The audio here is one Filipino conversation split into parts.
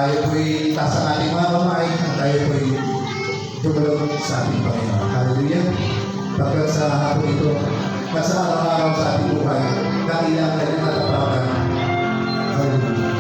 tayo po'y taas ang ating mga kamay at tayo po'y dumalog sa ating Panginoon. Hallelujah! Pagkat sa hapon ito, nasa araw-araw sa ating buhay, kailangan natin natapakan. Hallelujah!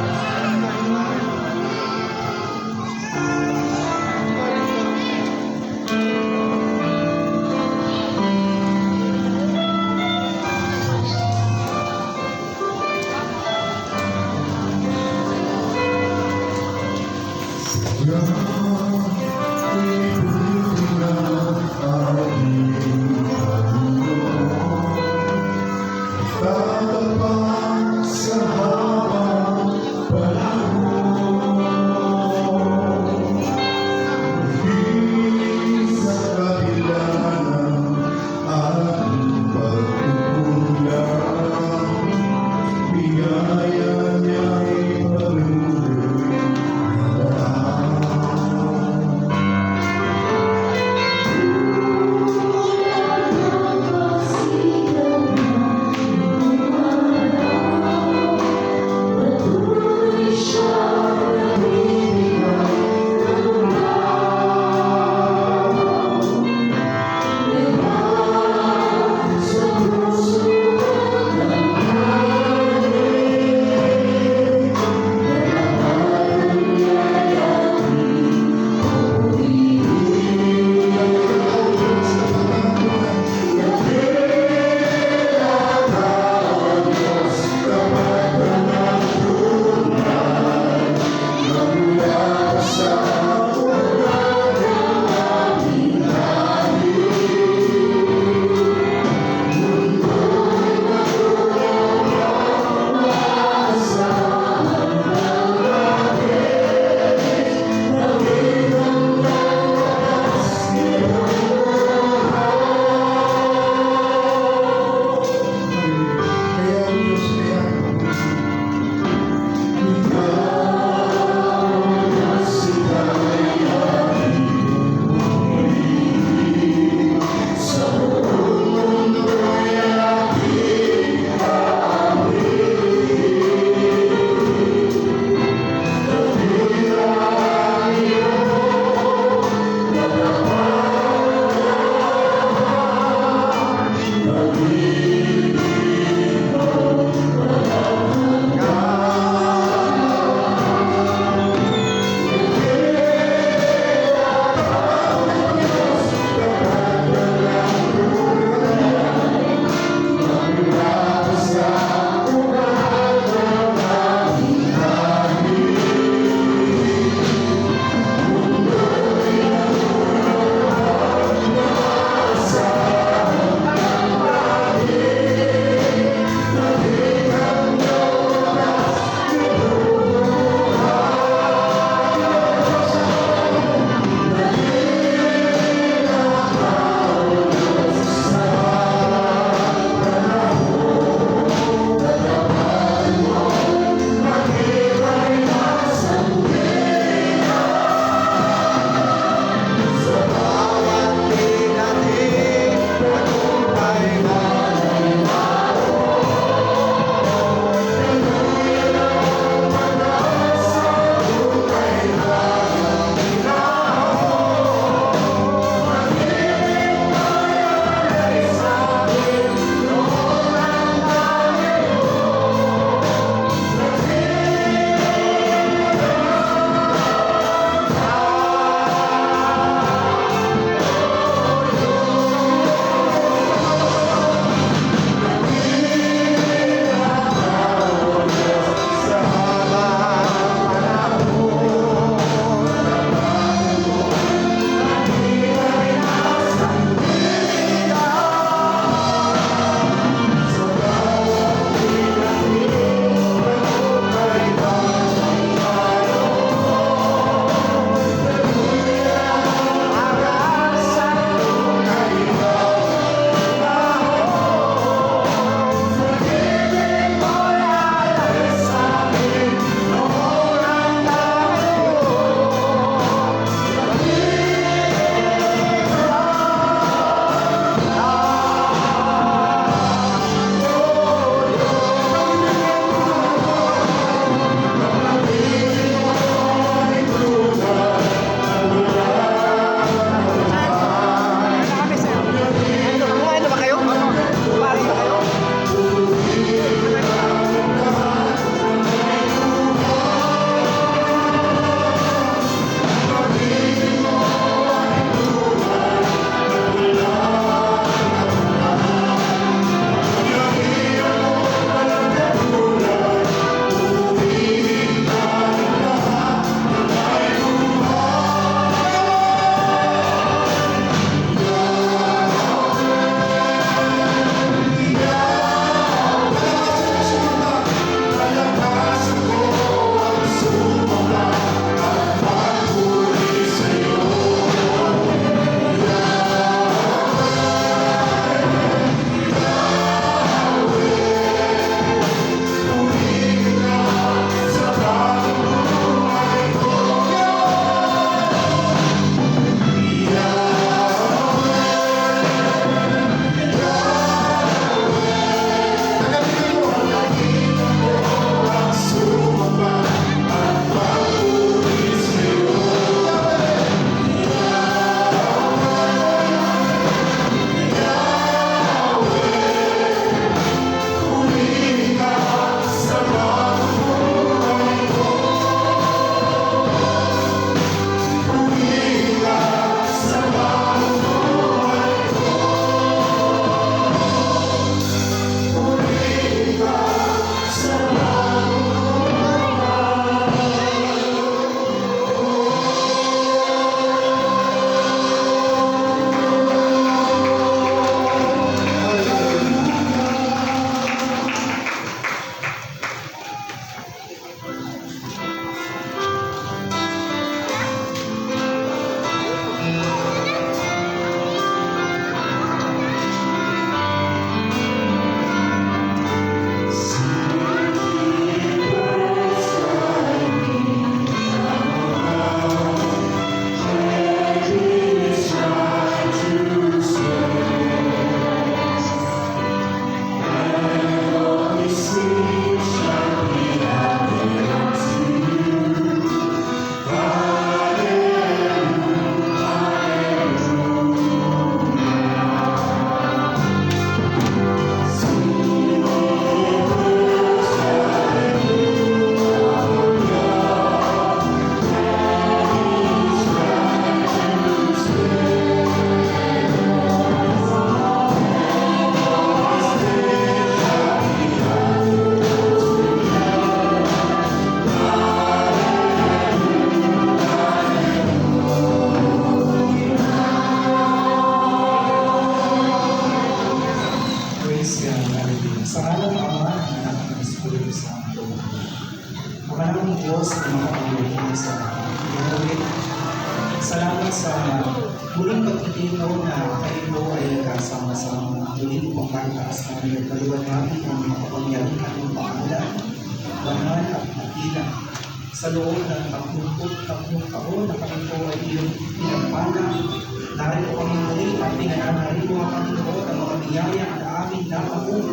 Maraming Diyos na makapagbigay sa atin. Salamat sa muling pagtitinaw na kayo po ay kasama-sama. Muling pangkataas namin at kaluwan namin ang makapangyarihan ng pangalan, banal at nakila. Sa loob ng 30 taon na kami po ay iyong pinagpala, narito kami muli at pinananarin mo ang Panginoon ang mga biyaya na amin napabuo.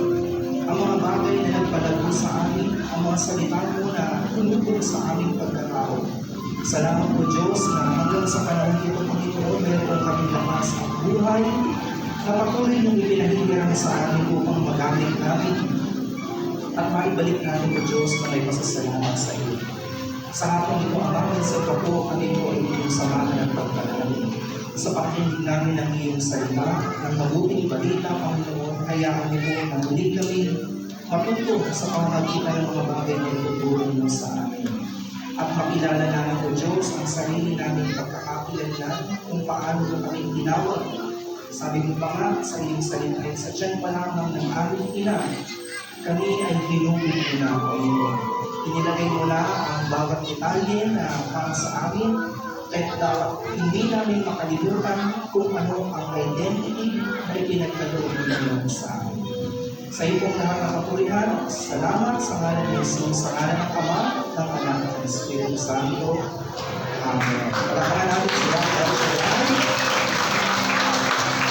Ang mga bagay na nagpalago sa amin, ang mga salita mo na tumutong sa aming pagkatao. Salamat po Diyos na hanggang sa panahon ito, Panginoon, meron kami lakas at buhay na patuloy mong ipinahihirang sa amin upang magamit namin at maibalik natin po Diyos na may pasasalamat sa iyo. Sa hapon ito, Ama, sa po kami po ay iyong samahan at pagkakaroon. Sa pakinig namin ng iyong salita, ng mabuting balita, Panginoon, hayaan niyo po na muli kami matuto sa pamamagitan ng mga bagay na itutulong mo sa amin. At makilala namin po Diyos ang sarili namin pagkakakilanlan kung paano mo kami tinawag. Sabi mo pa nga sa iyong salita ay sa tiyan pa lamang ng aming ina, kami ay hinubig mo na, Panginoon. Inilagay mo na ang bawat detalye na para sa amin, kahit hindi namin makalimutan kung ano ang identity na ipinagkaloob mo sa amin. Sa iyo pong lahat ng kapurihan, salamat sa ngalan ni Jesus, sa ngalan ng Ama, ng Anak at ng Espiritu Santo. Amen. Palakpakan natin sila.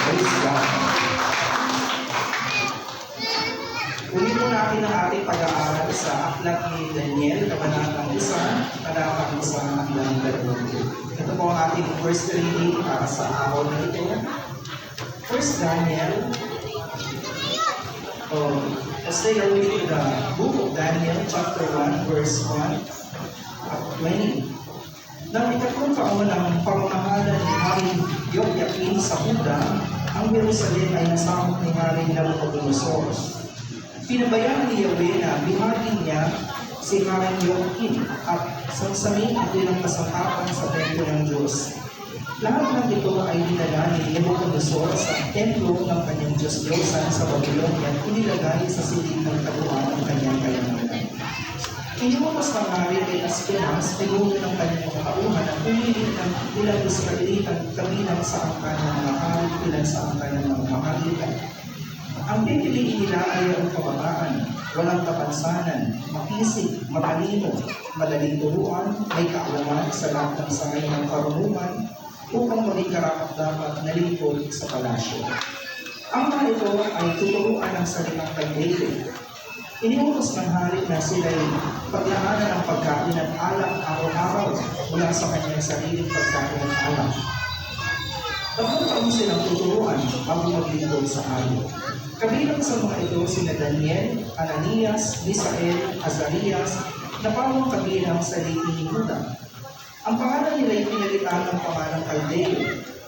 Praise God. Ulit po natin ang ating pag-aaral sa aklat ni Daniel, kabanatang 1, talatang 1 hanggang 2. Ito po ang ating first reading para sa araw na ito. First Daniel. Let's take a look at the book of Daniel, chapter 1, verse 1 at 20. Nang ikatlong taon ng pamamahala ni Haring Yoyakim sa Huda, ang Jerusalem ay nasakop ni Haring Nabucodonosor. Pinabayaan ni Yahweh na bihagin niya si Haring Yoyakim at sansamin at ilang kasangkapan sa templo ng Diyos. Lahat ng ito ay dinala ni Nabucodonosor sa templo ng kanyang Diyos-Diyosan sa Babylonia at inilagay sa silid ng taguan ng kanyang kayamanan. Iniutos ng hari kay Aspenas, pinuno ng kanyang mga tauhan at pumili ng ilang Israelitan kabilang sa angkan ng mga hari, ilan sa angkan ng mga mahalitan. Ang pipiliin nila ay ang kabataan, walang kapansanan, makisig, matalino, madaling turuan, may kaalaman sa lahat ng sangay ng karunungan, upang maging karapat-dapat na lingkod sa palasyo. Ang mga ito ay tuturuan ng salitang kay David. Iniutos ng hari na sila'y paglaanan ng pagkain at alak araw-araw mula sa kanyang sariling pagkain at alak. Tatlong taon silang tuturuan bago maglingkod sa hari. Kabilang sa mga ito sina Daniel, Ananias, Misael, Azarias, na pawang kabilang sa liti ni Juda. Ang pangalan nila ay pinalitan ng pangalang Caldeo.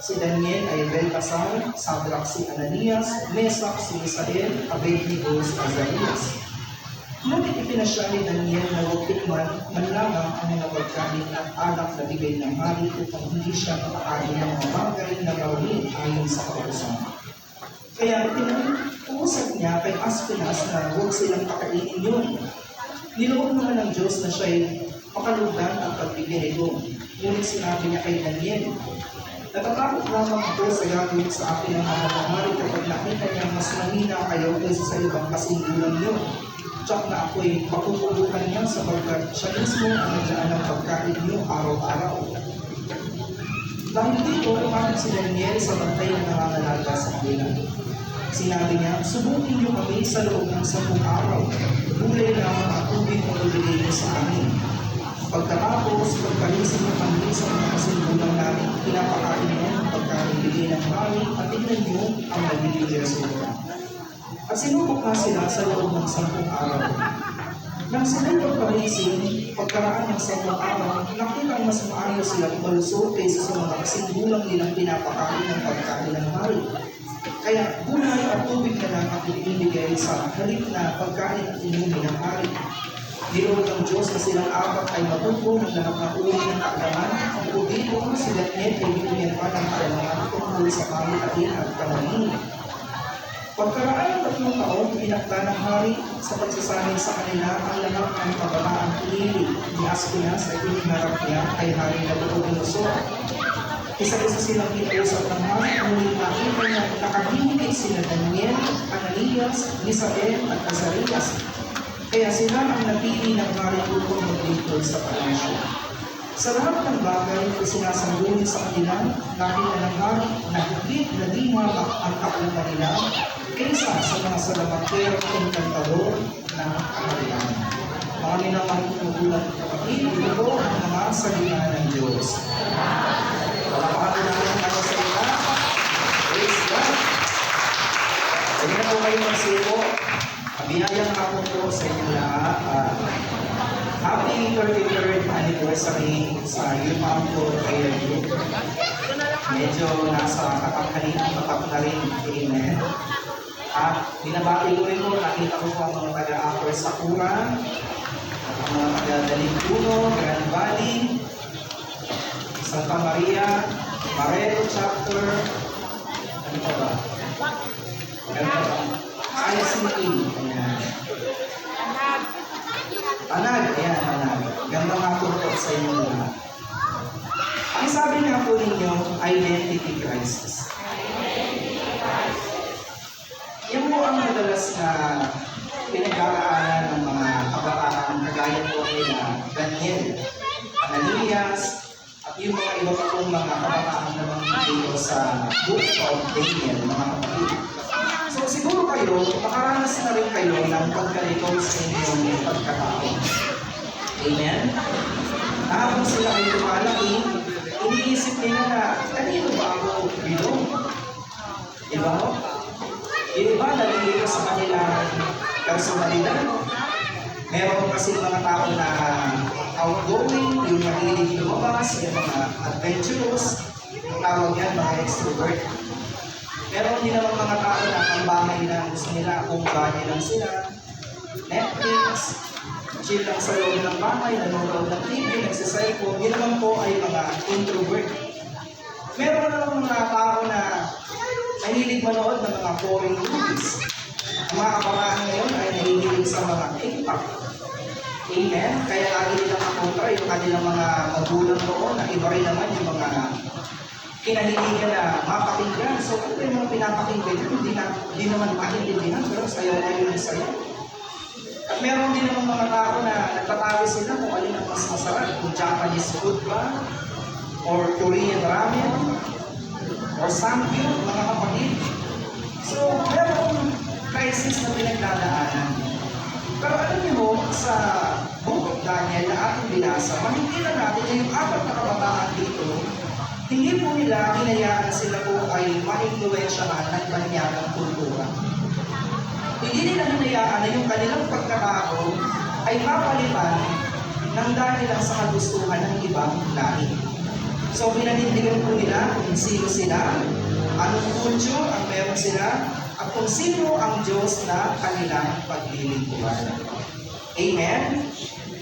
Si Daniel ay Beltasar, Sadrach si Ananias, Mesak si Misael, Abednego si Azarias. Ngunit ipinasya ni Daniel na huwag tikman man lamang ang mga pagkain at alak na bigay ng hari upang hindi siya makakain ng mga bagay na gawin ayon sa kautusan. Kaya pinausap niya kay Aspenas na huwag silang pakainin yun. Niloob naman ng Diyos na siya'y makalugdan ang pagbigay nito. Ngunit sinabi niya kay Daniel, natatakot lamang ako sa gagawin sa akin ng mga pamari kapag nakita niya mas mahina kayo kaysa sa ibang kasinggulang niyo. Tsak na ako'y makukubukan niya sapagkat siya mismo ang naglaan ng pagkain niyo araw-araw. Dahil dito, umakit si Daniel sa bantay na nangangalaga sa kanila. Sinabi niya, subukin niyo kami sa loob ng 10 araw. Gulay lamang at tubig mo ibigay niyo sa amin. Pagkatapos, pagkalisin niyo kami sa mga kasingulang namin, pinapakain niyo ang pagkaibigay ng hari at tignan niyo ang nagiging resulta. At sinubok na sila sa loob ng 10 araw. Nang sila'y pagpalisin, pagkaraan ng 10 araw, nakitang mas maayos silang malusog kaysa sa mga kasingulang nilang pinapakain ng pagkain ng hari. Kaya gulay at tubig na lang ang ibinibigay sa halip na pagkain at inumin ng hari. Niloob ng Diyos na silang apat ay matuto ng lahat ng uri ng kaalaman. Ang dito sila niya ay binigyan pa ng kaalaman tungkol sa pamitain at panalangin. Pagkaraan ng 3 taon, inakda ng hari sa pagsasanay sa kanila ang lahat ng kabataang pinili ni Aspenas ay iniharap niya kay Hari Nabucodonosor. Isa-isa silang kinausap ng hari, ngunit nakita niya nakahimik sila Daniel, Ananias, Misael at Azarias. Kaya sila ang napili ng hari upang maglingkod sa palasyo. Sa lahat ng bagay na sinasangguni sa kanila, nakita ng hari na higit na lima ang kakuha nila kaysa sa mga salamatero at enkantador ng kaharian. Mga minamahal kong magulang at kapatid, ito po ang mga salita ng Diyos. Palapakan namin ang salita. Praise God! Pwede na po kayo magsipo. Binayang ako po sa inyong lahat. Happy 33rd anniversary sa Yumampo Prayer Group. Medyo nasa kapak na rin. Amen. At binabati ko rin po, nakita ko po ang mga taga-Upper Sakura, ang mga taga-Dalimpuno, Grand Valley, Santa Maria, Marelo Chapter, ano pa ba? ICE, ayan. Anag, ayan, Anag. Ganda nga po sa inyo lahat. Ang sabi nga po ninyo, identity crisis. Yan po ang madalas na pinag-aalala ng mga kabataan kagaya po nila Daniel, Ananias, at yung mga iba pa pong mga kabataan naman dito sa Book of Daniel, mga kapatid. So siguro kayo, makaranas na rin kayo ng pagkalikot sa inyong pagkatao. Amen? Habang sila ay lumalaki, iniisip nila na, kanino ba ako bilong? Diba? Yung iba, nalilito sa kanilang personalidad. Meron kasi mga tao na outgoing, yung mahilig lumabas, yung mga adventurous, yung tawag yan, mga extrovert. Meron din naman mga tao na ang bahay na gusto nila, kung bahay lang sila, Netflix, chill lang sa loob ng bahay, nanonood ng TV, nagsiselfone, yun naman po ay mga introvert. Meron naman mga tao na nahilig manood ng mga foreign movies. Ang mga kabataan ngayon ay nahihilig sa mga TikTok. Amen? Kaya lagi nilang makontra yung kanilang mga magulang noon na iba rin naman yung mga kinahiligan na mapakinggan. So, ano yung mga pinapakinggan yun? Hindi naman maintindihan, pero sayo na yun ang sayo. At meron din naman mga tao na nagtatawi sila kung alin ang mas masarap. Kung Japanese food ba, or Korean ramen, or samgyup, mga kapatid. So, merong crisis na pinagdadaanan. Pero alam niyo mo, sa Book of Daniel na ating binasa, makikita natin na yung 4 na kabataan dito, hindi po nila hinayaan na sila po ay ma-influensyahan ng banyagang kultura. Hindi nila hinayaan na yung kanilang pagkatao ay mapalitan ng dahil lang sa kagustuhan ng ibang lahi. So, pinanindigan po nila kung sino sila, anong kulto ang meron sila, at kung sino ang Diyos na kanilang paglilingkuran. Amen?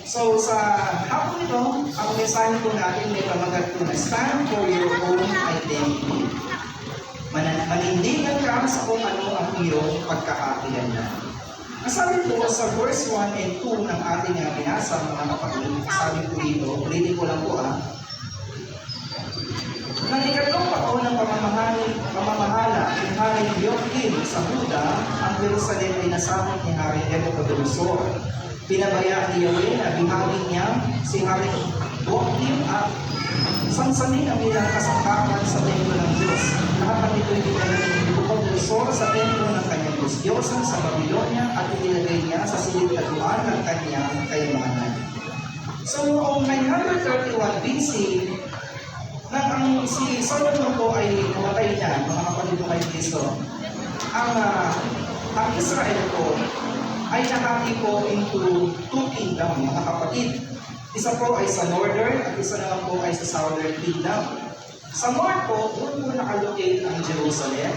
So, sa hapon ito, ang mensahe po natin may pamagat po na stand for your own identity. Manindigan ka sa kung ano ang iyong pagkakakilanlan. Nasabi po sa verse 1 and 2 ng ating binasa, mga kapatid, sabi po dito, ulitin ko lang po Nang 3 taon ng pamamahala ni Hari Joachim sa Huda, ang Jerusalem ay nasamot ni Hari Nabucodonosor. Pinabayaan ni Yahweh na bihagin niya si Hari Joachim at sansanin ang ilang kasangkapan sa templo ng Diyos. Lahat ng ito'y dinala ni Nabucodonosor sa templo ng kanyang Diyos-Diyosan sa Babylonia at inilagay niya sa silid-katuan ng kanyang kayamanan. So noong 931 BC, nang si Solomon po ay namatay niya, mga kapatid mo kay Kristo, ang Israel po ay nakati po into 2 kingdom, mga kapatid. Isa po ay sa northern at isa naman po ay sa southern kingdom. Sa north po, doon po nakalocate ang Jerusalem.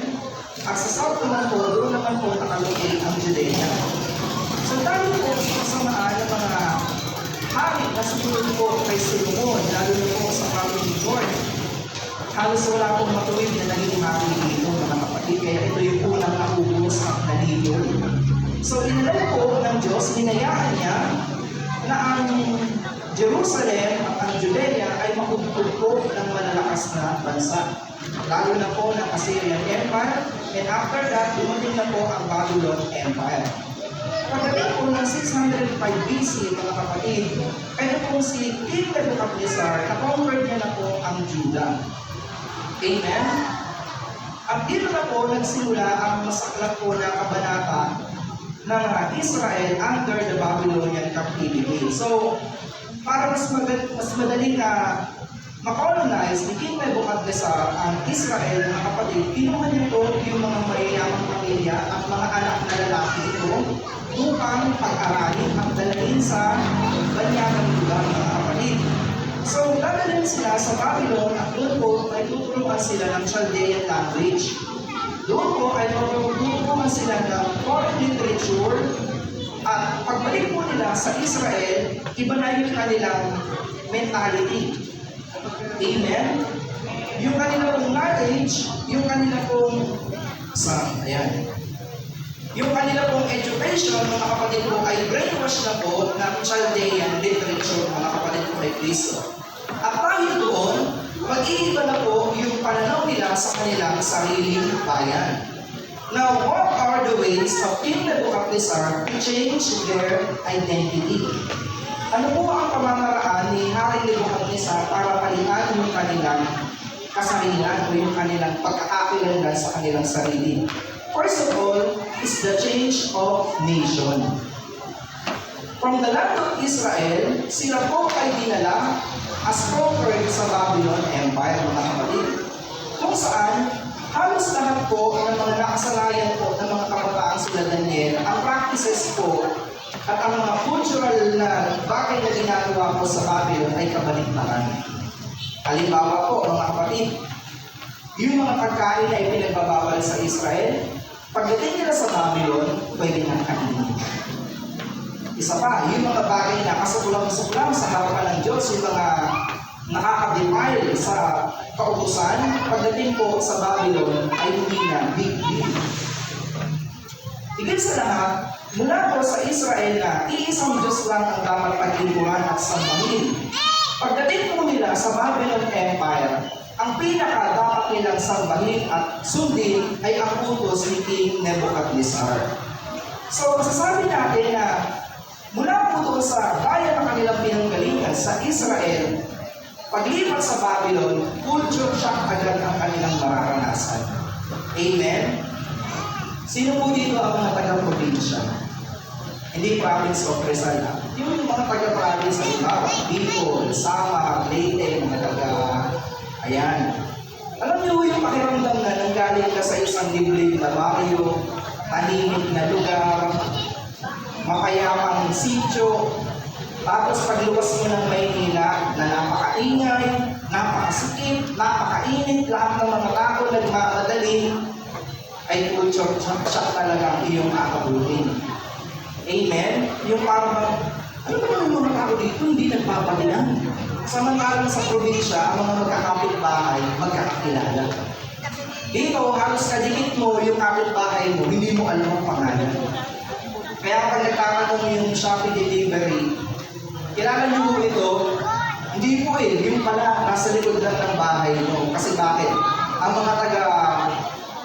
At sa south naman po, doon naman po nakalocate ang Judea. So dahil po sa kasamaan ng mga hari na sumunod po kay Solomon, lalo na po sa family north, halos wala pong matuwid na naging hari dito, mga kapatid. Kaya ito yung unang naubos ang schedule. So inalala po ng Diyos, hinayaan niya na ang Jerusalem, ang Judea ay makugtog po ng malalakas na bansa. Lalo na po ng Assyrian Empire, and after that, dumating na po ang Babylon Empire. Pagdating po ng 605 BC, mga kapatid, kaya po si King Nebuchadnezzar, na-conquered niya na po ang Judah. Amen? At dito na po nagsimula ang masaklat po na kabanata ng Israel under the Babylonian captivity. So, para mas madaling makolonize ni King Nebuchadnezzar ang Israel, mga kapatid, kinuha niya po yung mga mayayamang pamilya at mga anak na lalaki ito upang pag-aralin at dalhin sa banyagang lugar, mga kapatid. So, dadalhin sila sa Babylon at doon po ay tuturuan sila ng Chaldean language. Doon po ay tuturuan sila ng foreign literature at pagbalik po nila sa Israel, iba na yung kanilang mentality. Amen? Yung kanila pong knowledge, yung kanila pong yung kanila pong education, mga kapatid ko, ay brainwash na po ng Chaldean literature, mga kapatid ko kay Kristo. At dahil doon, mag-iiba na po yung pananaw nila sa kanilang sariling bayan. Now, what are the ways of King Nebuchadnezzar to change their identity? Ano po ang pamamaraan ni Haring Nebuchadnezzar para palihan yung kanilang kasarilan o yung kanilang pagkakakilanlan sa kanilang sarili? First of all, is the change of nation. From the land of Israel, sila po ay dinala as conquered sa Babylon Empire, mga kapatid. Kung saan, halos lahat po ng mga nakasanayan po ng mga kabataan sila Daniel, ang practices po at ang mga cultural na bagay na ginagawa po sa Babylon ay kabaliktaran. Halimbawa po, mga kapatid, yung mga pagkain na ipinagbabawal sa Israel, pagdating nila sa Babylon, pwede nang kainin. Isa pa, yung mga bagay na kasukulang-sukulang sa harapan ng Diyos, yung mga nakaka-defile sa kautusan, pagdating po sa Babylon ay hindi na big deal. Higit sa lahat, mula po sa Israel na iisang Diyos lang ang dapat paglingkuran at sambahin. Pagdating po nila sa Babylon Empire, ang pinaka-dapat nilang sambahin at sundin ay ang utos ni King Nebuchadnezzar. So, masasabi natin na mula po doon sa bayan na kanilang pinanggalingan sa Israel, paglipat sa Babylon, culture shock agad ang kanilang mararanasan. Amen? Sino po dito ang mga taga-probinsya? Hindi province of Rizal. Yung mga taga-province, halimbawa, Bicol, Samar, Leyte, mga ayan. Alam niyo yung pakiramdam na nanggaling ka sa isang liblib na baryo, tahimik na lugar, mapayapang sityo, tapos pagluwas mo ng Maynila na napakaingay, napakasikip, napakainit, lahat ng mga tao nagmamadali, ay culture shock talaga ang iyong kakabutin. Amen? Yung parang, ano ba yung mga tao dito hindi nagpapalian? Samantalang sa probinsya, ang mga magkakapit-bahay, magkakakilala. Dito, halos kadikit mo yung kapit-bahay mo, hindi mo alam ang pangalan. Kaya pag nagtatanong yung Shopee delivery, kilala niyo mo ito? Hindi po yung pala, nasa likod lang ng bahay mo. Kasi bakit? Ang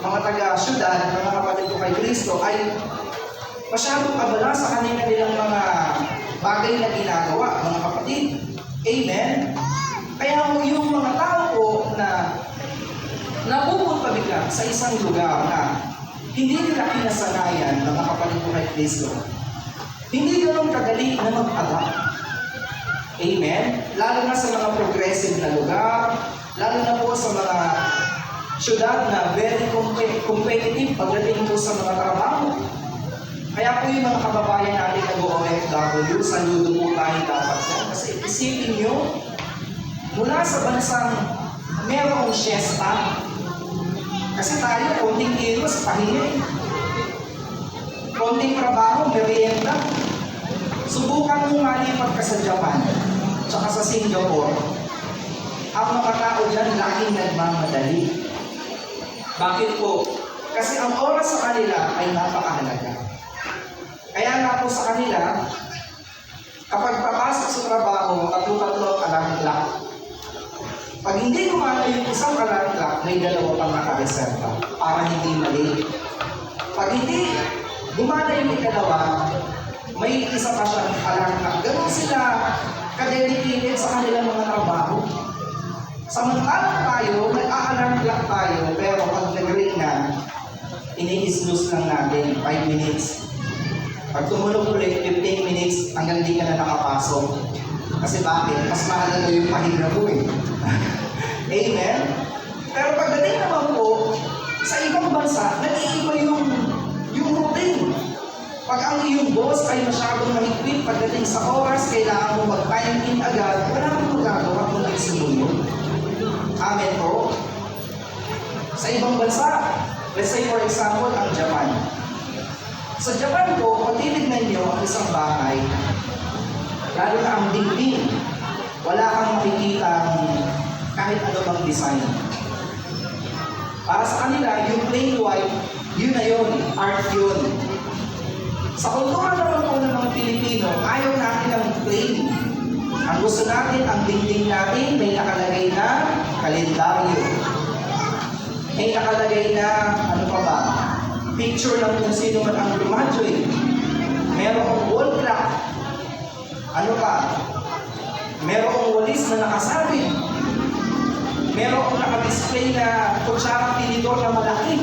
mga taga-syudad, mga kapatid ko kay Kristo, ay masyadong abala sa kanila nilang mga bagay na ginagawa, mga kapatid. Amen? Kaya yung mga tao po na napupunta bigla sa isang lugar na hindi nila kinasanayan, mga kapatid ko kay Kristo, hindi ganoon kadali na mag-adapt. Amen? Lalo na sa mga progressive na lugar, lalo na po sa mga syudad na very competitive pagdating po sa mga trabaho. Kaya po yung mga kababayan natin nag-OFW, saludo po tayo dapat yan. Kasi isipin nyo, mula sa bansang merong siesta, kasi tayo, konting kilos, pahinga. Konting trabaho, merienda. Subukan mo malipat ka sa Japan, tsaka sa Singapore. Ang mga tao dyan, laging nagmamadali. Bakit po? Kasi ang oras sa kanila ay napakahalaga. Kaya nga po sa kanila, kapag papasok sa trabaho, tatlo-tatlo alarm clock. Pag hindi gumana yung isang alarm clock, may dalawa pang nakareserva para hindi mali. Pag hindi gumana yung ikalawa, may isa pa siyang alarm clock. Ganun sila kadedicated sa kanilang mga trabaho. Samantalang tayo, nag-a-alarm clock tayo, pero pag nag-ring na, ini-snooze lang natin, 5 minutes. Pag tumunog ulit, 15 minutes, hanggang di ka na nakapasok. Kasi bakit? Mas mahalaga yung pahinga mo eh. Amen? Pero pagdating naman po, sa ibang bansa, nag-iiba yung routine. Pag ang iyong boss ay masyadong mahigpit, pagdating sa oras, kailangan mo mag-time in agad, wala kang magagawa kung nagsunod. Amen po. Sa ibang bansa, let's say for example, ang Japan. Sa Japan po, kung titignan nyo ang isang bahay, lalo na ang dingding, wala kang makikita kahit ano bang design. Para sa kanila, yung plain white, yun na yun, art yun. Sa kultura naman po ng mga Pilipino, ayaw natin ang plain. Ang gusto natin, ang dingding natin, may nakalagay na kalendaryo. May nakalagay na, ano pa ba, picture lang kung sino man ang graduate. Merong wall clock. Ano pa? Merong walis na nakasabit. Merong nakadisplay na kutsarang tinidor na malaki.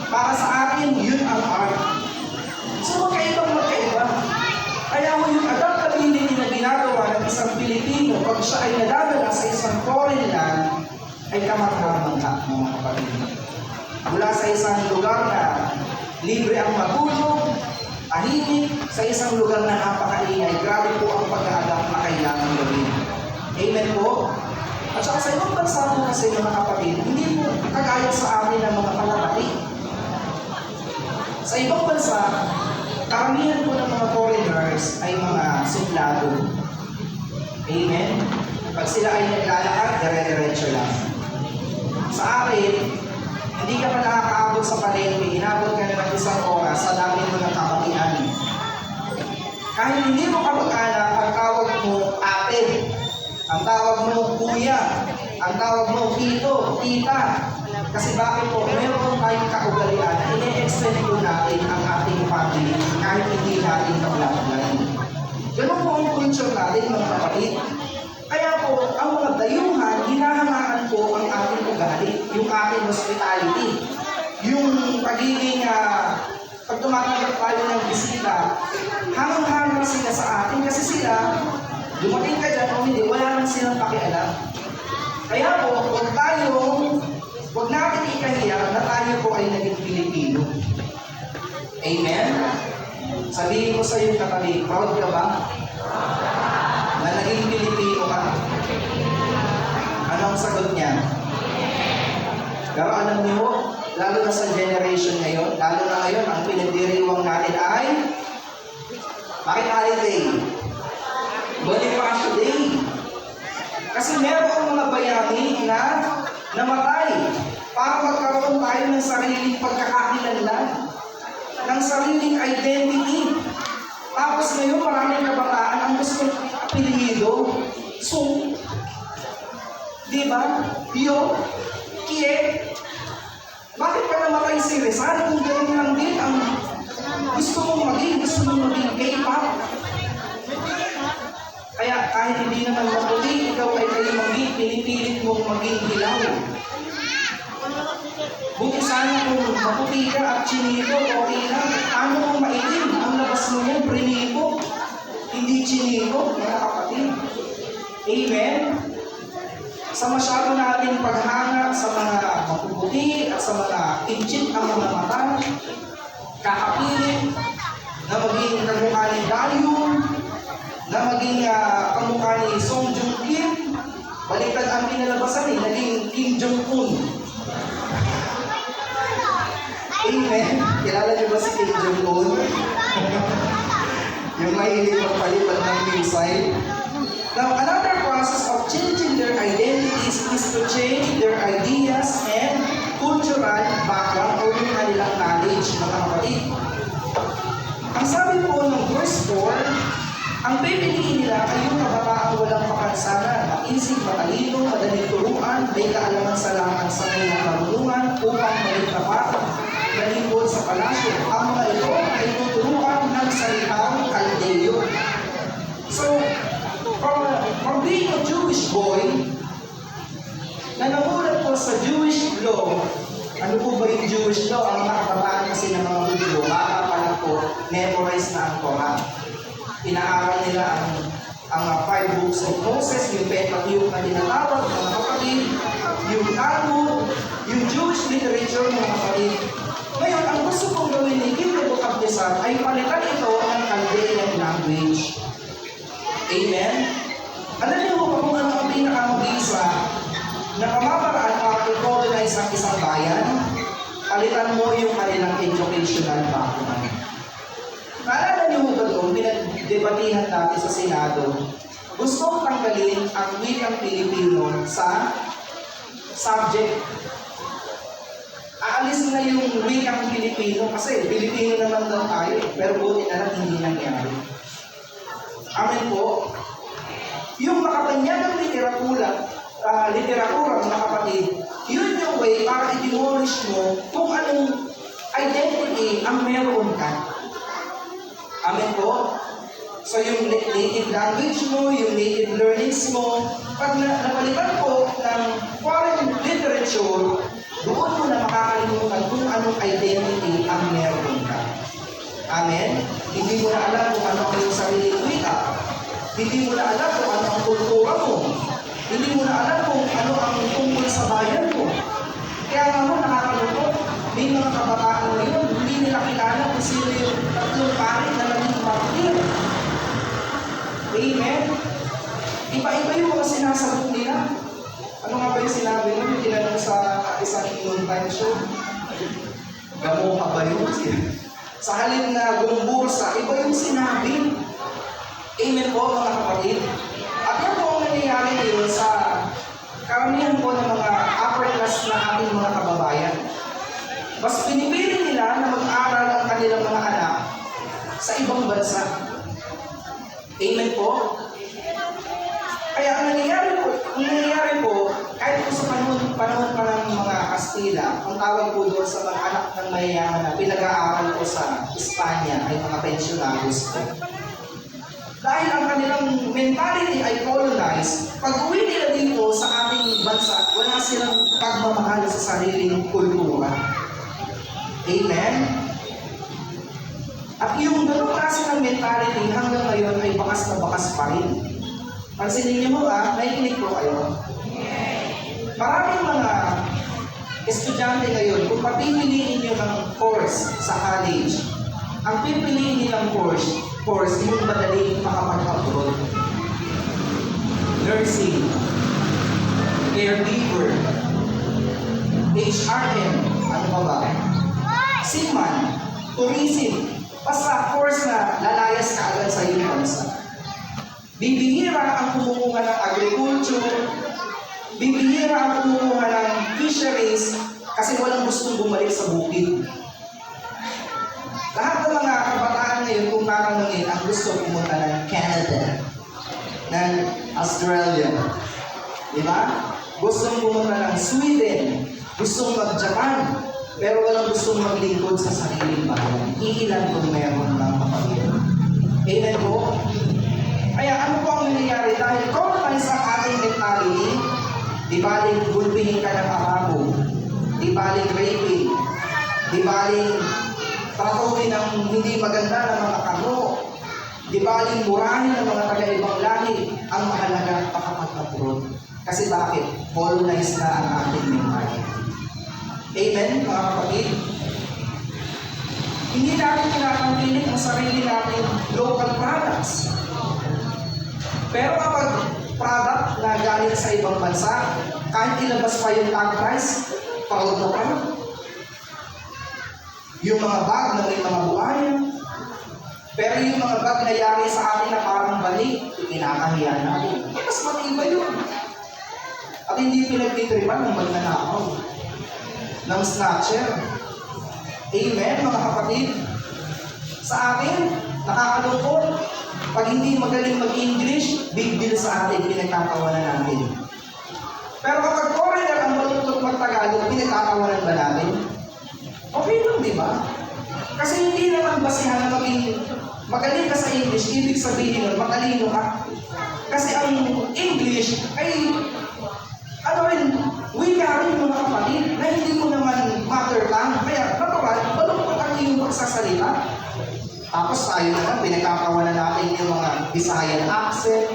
Para sa atin, yun ang art. So magkaiba. Kaya mo yung adaptability na ginagawa ng isang Pilipino pag siya ay nadadala sa isang foreign land, ay kamarhamang-ha, mga kapatid. Mula sa isang lugar na libre ang matulog, tahimik, sa isang lugar na napakaingay, grabe po ang pag-a-adapt na kailangan gawin. Amen po? At saka sa ibang bansa po kasi mga kapatid, hindi po kagaya sa amin ng mga kalapati. Sa ibang bansa, karamihan po ng mga foreigners ay mga suplado. Amen? Pag sila ay naglalakad, dire-diretso lang. Sa akin, hindi ka pa nakakaabot sa palengke, inabot ka na ng isang oras sa dami mo ng kapatian. Kahit hindi mo kamag-anak, ang tawag mo ate, ang tawag mo kuya, ang tawag mo tito, tita. Kasi bakit po, meron tayong kaugalian na ine-extend po natin ang ating family kahit hindi natin ka-bloodline. Ganun po ang culture natin, mga kapatid. Kaya po, ang mga dayuhan, hinahangaan po ang ating ugali, yung ating hospitality. Yung pagiging, pag tumatanggap tayo ng bisita, hangang-hangang sila sa atin kasi sila, dumating ka dyan o hindi, wala nang silang pakialam. Kaya po, huwag natin ikahiya na tayo po ay naging Pilipino. Amen? Sabihin ko sa iyo katabi, proud ka ba? Na naging Pilipino ka? Anong sagot niya? Pero alam niyo, lalo na sa generation ngayon, lalo na ngayon, ang pinagdiriwang natin ay bakit holiday? Bonifacio Day. Kasi meron mga bayani na namatay para magkaroon tayo ng sariling pagkakakilanlan, ng sariling identity. Tapos ngayon, maraming kabataan ang gusto ng apelyido. So, di ba? Yo, Kie. Bakit ka namatay si Rizal kung gano'n lang din ang gusto mong maging K-pop? Kaya kahit hindi naman maputi, ikaw ay kayo maging, pinipilit mong maging hilaw. Buti sana kung maputi ka at chinito, okay lang. Ano kung maitim? Ang labas mo yan, prinito. Hindi chinito, mga kapatid. Amen? Sa masyado natin paghanga sa mga mapuputi at sa mga inchit ang mga mata, kakapilit, na maging kamukha ni Dayun, na maging kamukha ni Song Joong Kim, baliktad ang pinalabasan naging Kim Jong-un. Amen. Kilala niyo ba si Kim Jong-un? Yung mahilig magpalipad ng missile. Now, another process of changing their identities is to change their ideas and cultural background o yung kanilang knowledge, mga kapatid. Ang Ang pipiliin nila ay yung kabataang walang pakansanan, maisip, matalino, madaling turuan, may kaalaman sa lahat sa kanilang karunungan upang maligtapat, malingkod sa palasyo. Ang mga ito ay tuturuan ng salitang Kaldeo. So, from being a Jewish boy, na namulat po sa Jewish law, ano po ba yung Jewish law? Ang mga kabataan kasi ng mga Hudyo, baka pala po, memorize na ang Torah. Inaaral nila ang 5 books of Moses, yung Pentateuch na tinatawag, mga kapatid, yung Talmud, yung Jewish literature, mga kapatid. Ngayon, ang gusto kong gawin ni Kim Nebuchadnezzar ay palitan ito ng Chaldean language. Amen? Alam niyo ba kung ano ang pinakamabisa na pamamaraan para i-colonize ang isang bayan? Palitan mo yung kanilang educational background. Naalala niyo ba doon, pinagdebatihan natin sa Senado, gustong tanggalin ang wikang Pilipino sa subject. Aalis na yung wikang Pilipino kasi Pilipino naman daw tayo, pero buti na lang hindi nangyari. Amen po. Yung makapanyagang literatura, mga kapatid, yun yung way para i-demolish mo kung anong identity ang meron ka. Amen po? So yung native language mo, yung native learnings mo, pag napalitan po ng foreign literature, doon mo na makakalimutan kung anong identity ang meron ka. Amen? Hindi mo na alam kung ano ang iyong sariling wika. Hindi mo na alam kung ano ang kultura mo. Hindi mo na alam kung ano ang tungkol sa bayan mo. Kaya nga mo nakakalungkot. May mga kabataan ngayon, hindi nila kilala kung sino yung tatlong pari na naging martir. Amen? Iba-iba yung mga sinasagot nila. Ano nga ba yung sinabi mo? Yung tinanong sa isang noontime show. Gamo ka ba yun? Sa halip na gumbursa, iba yung sinabi. Amen po mga kapatid. At yan po ang nangyayari ngayon sa karamihan po ng mga upper class na ating mga kababayan. Mas pinipili nila na mag-aral ang kanilang mga anak sa ibang bansa. Amen po? Kaya ang nangyayari po, kahit po sa panahon pa ng mga Kastila, ang tawag po doon sa mga anak ng mayayaman na pinag-aaral po sa Espanya ay mga pensionados po. Dahil ang kanilang mentality ay colonized, pag-uwi nila dito sa ating bansa, wala silang pagmamahal sa sariling kultura. Amen? At yung ganong klase ng mentality hanggang ngayon ay bakas na bakas pa rin. Pansinin niyo mo nakikinig po kayo. Maraming mga estudyante ngayon, kung papipiliin niyo ng course sa college, ang pipiliin nilang course yung madaling makapag-abroad. Nursing, caregiver, HRM, ano pa ba? Seaman, tourism, basta course na lalayas ka agad sa iyong bansa. Bibihira ang kumukuha ng agriculture, bibihira ang kumukuha ng fisheries kasi walang gustong bumalik sa bukid. Lahat ng mga kabataan ngayon kung tatanungin ang gusto pumunta ng Canada, ng Australia, di ba? Gustong pumunta ng Sweden, gustong mag-Japan, pero walang gustong maglingkod sa sariling bayan. Iilan kung meron ng kapatid. Amen po? Kaya ano po ang nangyayari? Dahil colonize ang ating mentality, di baling gulpihin ka ng Arabo, di baling raping, di baling tratuhin ng hindi maganda ng mga kano, di baling murahin ng mga taga-ibang lahi, ang mahalaga pakapag-abroad. Kasi bakit? Colonize na ang ating mentality. Amen, mga kapatid? Hindi natin pinapangkinig ang sarili natin local products. Pero kapag product na galing sa ibang bansa, kahit ilabas pa yung tag price, proud na kayo. Yung mga bag na may mga buhaya, pero yung mga bag na yari sa atin na parang balik, kinakahiyan natin. Mas matibay yun. At hindi pinagtitripan ng magnanakaw, ng snatcher. Amen, mga kapatid? Sa atin, Nakakalungkot. Pag hindi magaling mag-English, big deal sa atin, pinagtatawanan natin. Pero kapag foreigner ang malutong mag-Tagalog, pinagtatawanan ba natin? Okay lang, di ba? Kasi hindi naman basihan na maging magaling ka sa English, ibig sabihin nun, matalino ka. Kasi ang English ay, wika rin mga kapatid, na hindi mo naman mother tongue. Kaya, natural, malungkot ang iyong magsasalita. Tapos tayo naman, pinagkakawalan natin yung mga Visayan accent,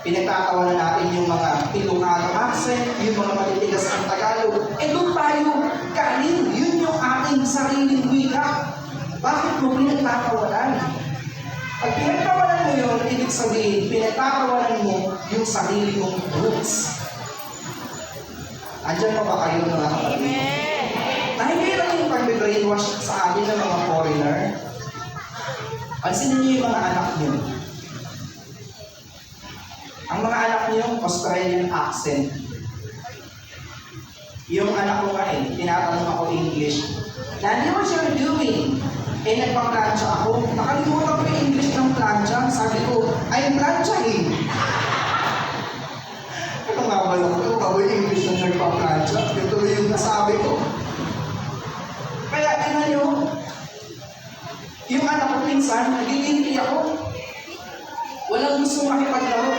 pinagkakawalan natin yung mga Ilocano accent, yung mga matitigas ng Tagalog. Doon tayo galing, yun yung ating sariling wika. Bakit mo pinagkakawalan? Pag pinagkawalan mo yun, ibig sabihin, pinagkakawalan mo yung sarili mong roots. Andiyan pa ba kayo mga kapatid? Nahingi lang yung pag-brainwash sa atin ng mga foreigner. Pansinin niyo yung mga anak niyo. Ang mga anak niyo, Australian accent. Yung anak ko nga tinatanong ako English. Daddy, what you're doing? Nagpa-plancha ako. Nakalimutan ko yung English ng plancha. Sabi ko, I'm planchaing. Ano nga ba lang ito? Bago yung English ng nagpa-plancha. Ito yung nasabi ko. Kaya tingnan nyo, yung anak ko minsan, nagiging ako. Walang gusto makipaglaro.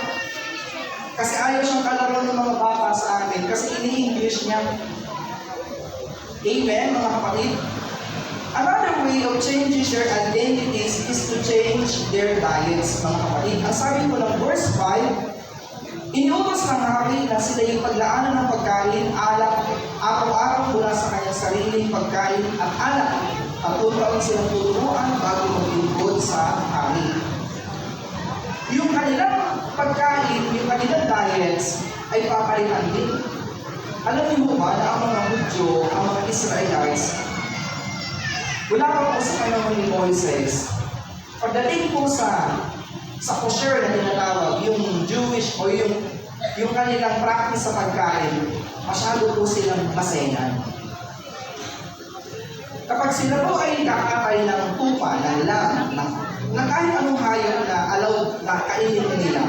Kasi ayaw siyang kalaro ng mga bata sa amin. Kasi ini-English niya. Amen, mga kapatid? Another way of changing their identities is to change their diets, mga kapatid. Ang sabi ko ng verse 5, inuutos ng hari na sila yung paglaanan ng pagkain, alak, araw-araw mula sa kanyang sariling pagkain at alak. Taon-taon silang tuturuan bago maglingkod sa hari. Yung kanilang pagkain, yung kanilang diets, ay papalitan din. Alam niyo ba na ang mga Hudyo, ang mga Israelites, wala pa po sa panahon ni Moises, pagdating po sa kosher na tinatawag, yung Jewish o yung kanilang practice sa pagkain, masyado po silang masenan. Kapag sila po ay kakatay ng tupa, ng lamb, ng kahit anong hayop na allowed na kainin nila,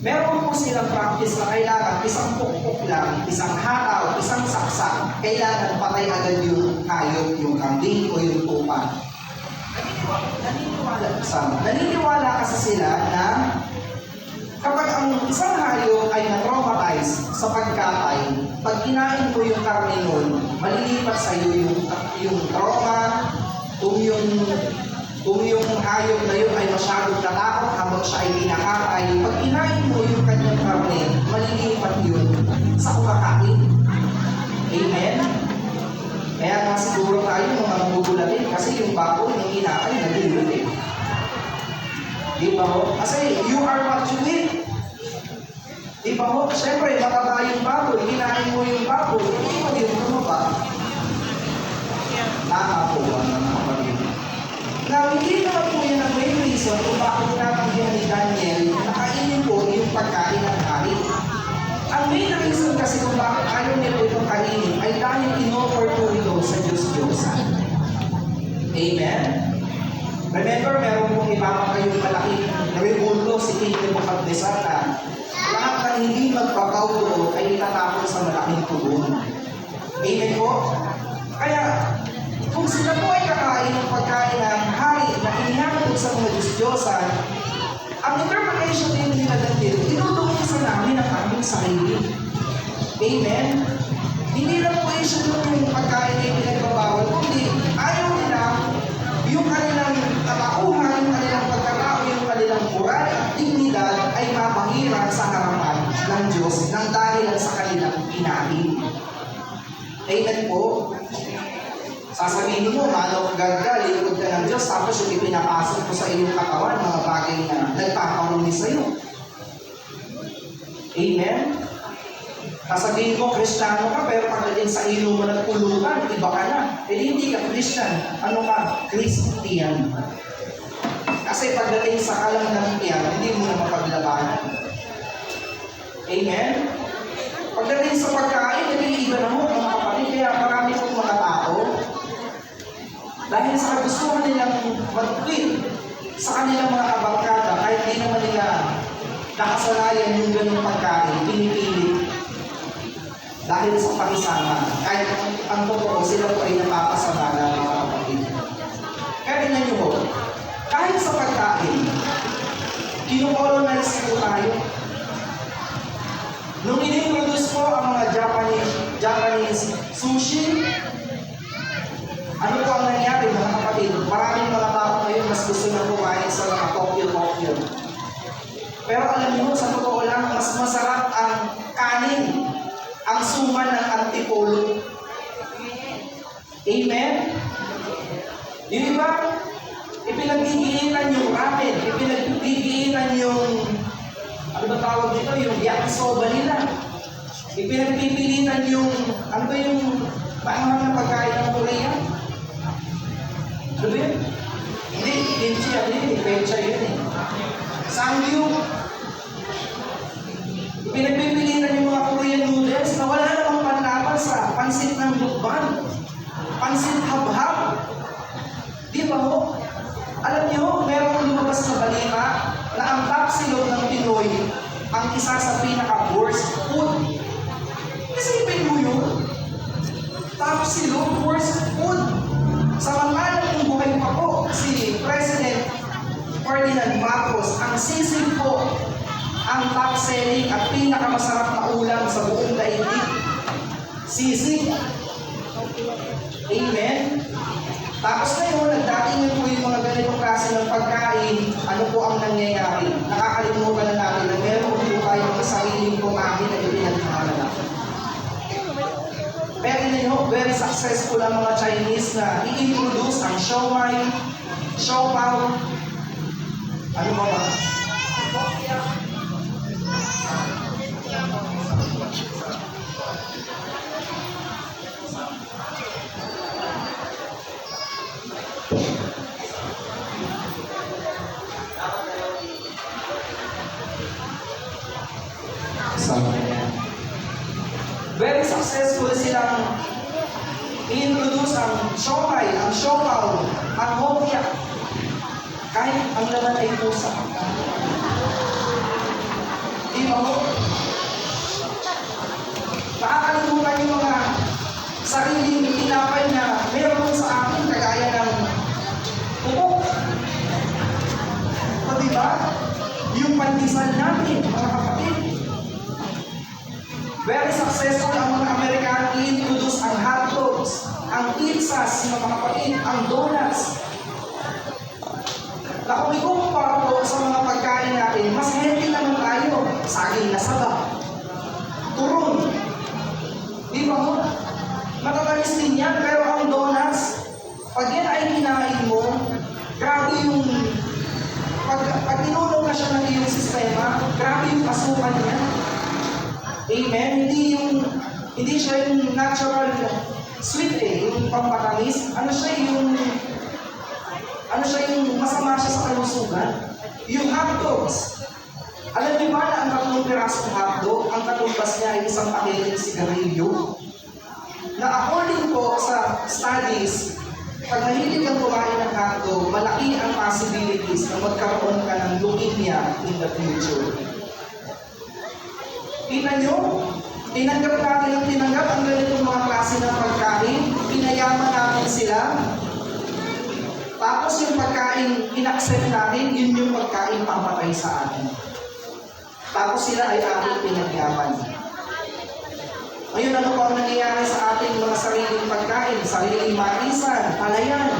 meron po silang practice na kailangan isang pukpok lang, isang hataw, isang saksak, kailangan patay agad yung hayop, yung kambing o yung tupa. Naniniwala kasi sila na kapag ang isang hayop ay na-traumatize sa pagkatay, pag kinain mo yung karne nun, malilipat sa iyo yung trauma, kung yung hayop na yun ay masyadong natakot habang siya ay kinakatay, pag kinain mo yung kanyang karne, malilipat yun sa kumakain. Amen? Kaya nga siguro tayo mga magugulatin kasi yung baboy yung kinakain, nagulutin. Di ba ho? Kasi you are what you eat. Di ba ho? Siyempre, mataba yung baboy, kinain mo yung baboy, hindi mo yung tumaba. Nakakuha ng mga kapatid. Now, hindi naman po yan ang main reason kung bakit natanggihan ni Daniel na kainin po yung pagkain ng hari. Ang main reason kasi kung bakit ayaw nila itong kainin ay dahil in-offer po ito sa Diyos-Diyosan. Amen? Remember, meron pong ibang kayong malaki na may ulo si King Nebuchadnezzar na lahat na hindi magpapaulo ay itatapon sa malaking tugon. Amen po? Kaya, kung sila po ay kakain ng pagkain ng hari na inihatod sa mga Diyos-Diyosan, ang interpretation din nila dahil, tinutulong sa namin ang aming sarili. Amen? Hindi lang po issue yung pagkain ay pinagbabawal, kundi ayaw nila yung kanilang katauhan, yung kanilang pagkatao, yung kanilang moral at dignidad ay mapahiran sa harapan ng Diyos nang dahil sa kanilang inahin. Amen po? Sasabihin mo, manok gagda, lingkod ka ng Diyos, tapos yung ipinapasok ko sa iyong katawan, mga bagay na nagpaparumi sa iyo. Amen? Sasabihin mo, Kristiyano ka, pero pagdating sa ilo mo nagpulutan, iba ka na. Hindi ka Christian. Ano ka? Christian. Kasi pagdating sa kalangyarihan, hindi mo na mapaglabanan. Amen? Pagdating sa pagkain, nag-iiba na mo, mga kapatid, kaya marami pong mga tao Dahil sa kagustuhan nilang mag-quit sa kanilang mga kabangkada, kahit di naman nila nakasanayan yung ganung pagkain, pinipilit. Dahil sa pakisama, kahit ang totoo, sila po ay napapasama ng mga kapatid. Kaya tingnan niyo po, kahit sa pagkain, kino-colonize po tayo. Nung in-introduce po ang mga Japanese sushi, ano po ang nangyari mga kapatid? Maraming mga tao ngayon mas gusto na kumain sa mga Tokyo. Pero alam niyo, sa totoo lang, mas masarap ang kanin, ang suma ng antipolo. Amen? Yung iba, ipinagdidiinan yung ramen, ipinagdidiinan yung, ano ba tawag dito, yung yakisoba nila. Ipinagpipilitan yung, ano ba yung maanghang na pagkain ng Korea? Ano ba yun? Hindi, kimchi yan yun, pecha yun eh. Samgyup. Pinagpipilitan yung mga Korean noodles na wala namang panlaban sa pansit ng lukban, pansit habhab. Di ba ho? Alam niyo, merong lumabas na balita na ang top silog ng Pinoy ang isa sa pinaka-worst food. Isipin mo yun? Top silog, worst food. Samantalang kung buhay pa po si President Ferdinand Marcos, ang sisig po ang top selling at pinakamasarap na ulam sa buong daigdig. Sisig. Amen? Tapos ngayon, nagdatingan po yung mga ganitong klase ng pagkain, ano po ang nangyayari? Nakakalimutan na natin na meron po tayong mga sariling kumain na ipinagkakalala. Pero ninyo, very successful ang mga Chinese na i-introduce ang siomai, siopaw, ano ba ba? Very successful silang i-introduce ang siomai, ang siopaw, ang hopya. Kahit ang laman ay pusa. Di ba mo? Nakakalimutan yung mga sariling tinapay na meron sa akin kagaya ng pupok. O diba? Yung pandisan natin, mga kapatid. Very successful ang mga Amerikano i-introduce ang hotdogs, ang pizzas, mga kapatid, ang donuts. Na kung ikukumpara po sa mga pagkain natin, mas healthy naman tayo. Saging na saba, turon. Di ba mo? Matatamis din yan, pero ang donuts, pag yan ay kinain mo, grabe yung, pag tinulong na siya ng iyong sistema, grabe yung pasukan niya. Amen? Hindi siya yung natural sweet eh, yung pampatamis. Ano siya yung masama siya sa kalusugan? Yung hotdogs. Alam niyo ba na ang 3 pirasong hotdog, ang katumbas niya ay isang paketing sigarilyo? Na according po sa studies, pag mahilig kang kumain ng hotdog, malaki ang possibilities na magkaroon ka ng leukemia in the future. Tingnan nyo, tinanggap natin ang ganitong mga klase ng pagkain, pinayaman natin sila, tapos yung pagkain in-accept natin, yun yung pagkain pampatay sa atin. Tapos sila ay ating pinagyaman. Ngayon, ano po ang nangyayari sa ating mga sariling pagkain, sariling maisan, palayan?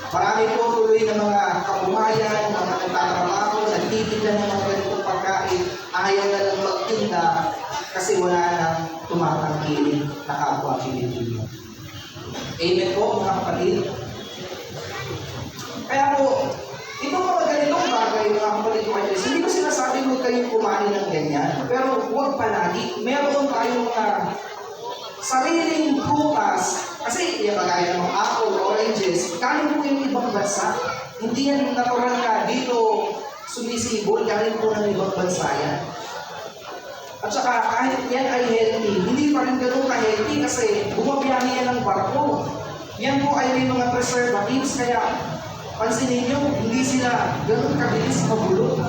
Marami po tuloy ng mga kabuhayan, mga nagtatrabaho, nagtitinda ng mga ganitong pagkain, ayaw na lang magtinda kasi wala nang tumatangkilik na kapwa Pilipino. Amen po, mga kapatid. Kaya po, itong mga ganitong bagay, mga kapatid ko kayo, hindi ko sinasabing huwag kayong kumain ng ganyan, pero huwag palagi. Meron tayong mga sariling prutas, kasi yung kagaya ng apple, oranges, galing po yung ibang bansa. Hindi yan natural na dito sumisibol, galing po ng ibang bansa yan. At saka kahit yan ay healthy, hindi pa rin ganun ka-healthy kasi bumabiyahe yan ng barko. Yan po ay may mga preservatives, kaya pansinin nyo, hindi sila ganun kabilis mabulok.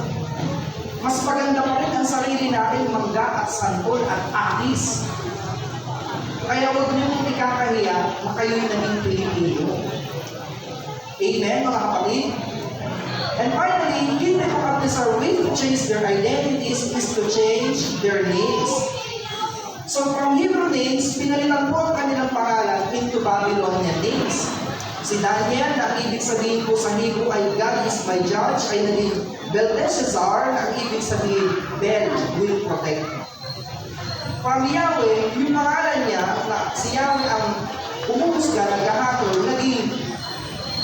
Mas maganda pa rin ang sarili natin, mangga at santol at atis. Kaya huwag niyo kong ikakahiya na kayo'y naging Pilipino. Amen, mga kapatid? And finally, in the baptism, our way to change their identities is to change their names. So from Hebrew names, pinalitan po ang kanilang pangalan into Babylonian names. Si Daniel, na ang ibig sabihin po sa Hebrew ay God is my judge, ay naging Belteshazzar, na ang ibig sabihin Bel will protect. From Yahweh, yung pangalan niya, na si Yahweh ang umuhusga, naghahatol, naging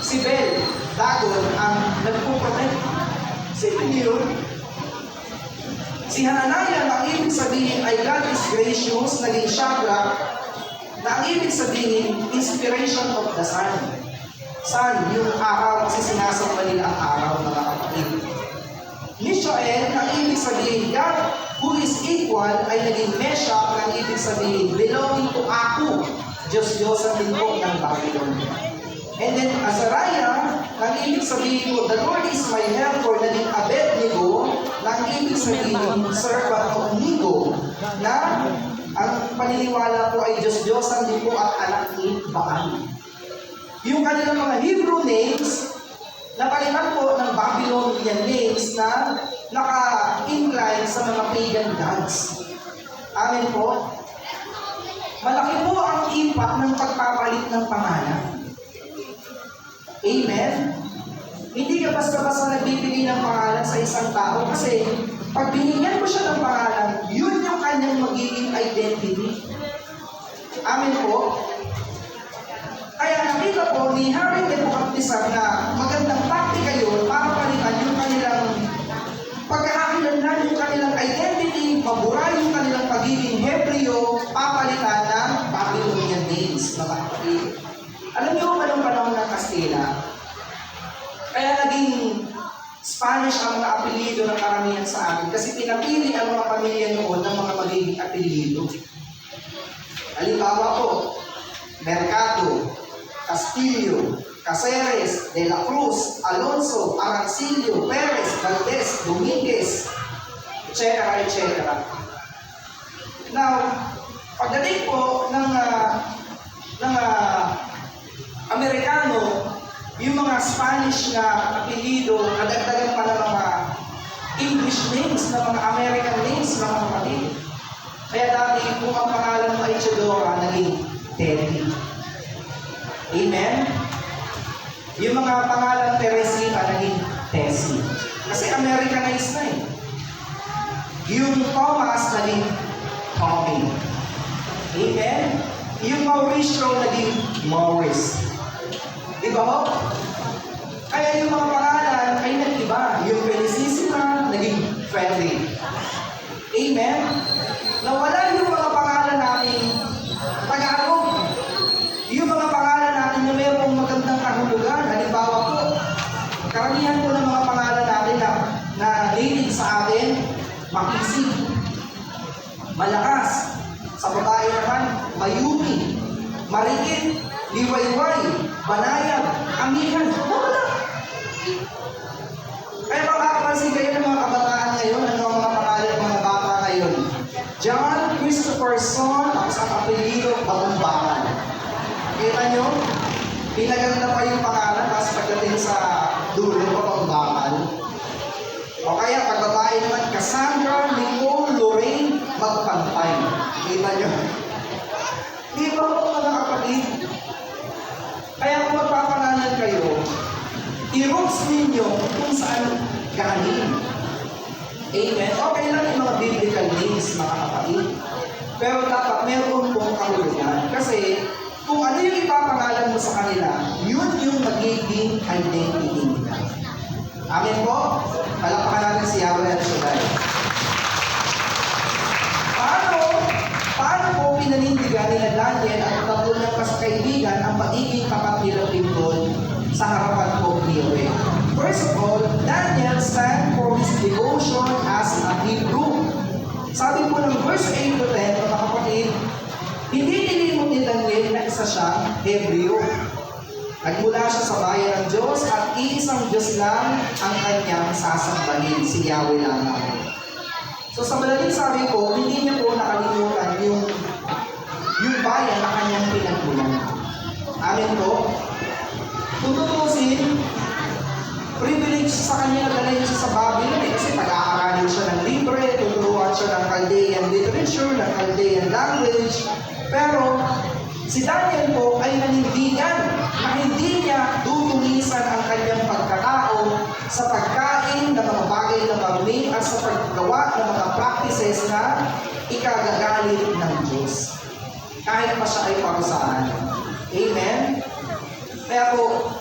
si Bel, Dagon, ang nagpuprotect. Sino yun? Si Hananiah, na ang ibig sabihin ay God is gracious, naging Shadrach, na ang ibig sabihin, inspiration of the sun. Sun, yung araw, kasi sinasamba nila ang araw, mga kapatid. Mishael, na ang ibig sabihin, God who is equal, ay naging Meshach, na ang ibig sabihin, belonging to ako, Diyos-Diyosan din po ng Babylon. And then Azariah, na ang ibig sabihin po, the Lord is my helper, naging Abednego, na ang ibig sabihin, servant of Nego, na ang paniniwala po ay Diyos-Diyosan din po at anak ni Baal. Yung kanilang mga Hebrew names, napalitan po ng Babylonian names na naka-incline sa mga pagan gods. Amen po. Malaki po ang impact ng pagpapalit ng pangalan. Amen? Hindi ka basta-basta nagbibigay ng pangalan sa isang tao kasi pag binigyan mo siya ng pangalan, yun yung kanyang magiging identity. Amen po? Kaya nakita po ni Harry Nebuchadnezzar na magandang taktika yun para palitan yung kanilang pagkakakilanlan, yung kanilang identity, mabura yung kanilang pagiging Hebreo, papalitan ng Babylonian names, mga kapatid. Alam niyo ba nung panahon ng Kastila, kaya naging Spanish ang mga apelyido ng karamihan sa atin kasi pinapili ang mga pamilya noon ng mga magiging apelyido. Halimbawa po, Mercado, Castillo, Caceres, De La Cruz, Alonso, Arancillo, Perez, Valdez, Dominguez, etc. etc. Now, pagdating po ng Amerikano, yung mga Spanish na apelido, nadagdagan pa ng mga English names, na mga American names, mga kapatid. Kaya dati, kung ang pangalan mo ay Chedora, naging Teddy. Amen? Yung mga pangalan Teresita, naging Tessie. Kasi Americanized na eh. Yung Thomas, naging Tommy. Amen? Yung Mauricio, naging Maurice. Diba ho? Kaya yung mga pangalan ay nag-iba. Yung Felicissima, naging Freddy. Amen? Nawala yung mga pangalan natin Tagalog. Yung mga pangalan natin na mayroong magandang kahulugan. Halimbawa po, karamihan po ng mga pangalan natin na native sa atin, makisig, malakas. Sa babae naman, mayumi, mariit, liwayway, banayad, amihan. Wala. Kaya makakapansin kayo ng mga kabataan ngayon, ano ang mga pangalan ng mga bata ngayon? John Christopher Son, tapos ang apelido, Bagumbangan. Kita nyo? Pinaganda pa yung pangalan, tapos pagdating sa dulo, Bagumbangan. O kaya, pag babae naman, Cassandra, Nicole, Lorraine, Magpantay. Kita nyo? Di ba po mga kapatid? Kaya kung magpapangalan kayo, i-roots ninyo kung saan galing. Amen? Okay lang yung mga biblical names, mga kapatid. Pero dapat meron pong kahulugan. Kasi kung ano yung ipapangalan mo sa kanila, yun yung magiging identity nila. Amen po? Palakpakan natin si Yahweh at Shaddai. Paano po pinanindigan nila Daniel at tatlo niyang kasakaibigan ang pagiging tapat nilang lingkod sa harapan po ni Yahweh? First of all, Daniel stand for his devotion as a Hebrew. Sabi po ng verse 8 to 10, mga kapatid, hindi nilimot ni Daniel na isa siyang Hebreo. Nagmula siya sa bayan ng Diyos at iisang Diyos lang ang kanyang sasambahin, si Yahweh lamang. So sa malaling sabi ko, hindi niya po nakalimutan yung bayan na kanyang pinagmulan. Amen po. Kung tutusin, privilege sa kanya na dalayan siya sa Babylon kasi pag-aaralin siya ng libre, tuturuan siya ng Chaldean literature, ng Chaldean language. Pero si Daniel po ay nanindigan na hindi niya tutulisan ang kanyang pagkatao sa pagkain ng mga bagay na marumi at sa paggawa ng mga practices na ikagagalit ng Diyos. Kahit pa siya ay parusahan. Amen? Kaya po,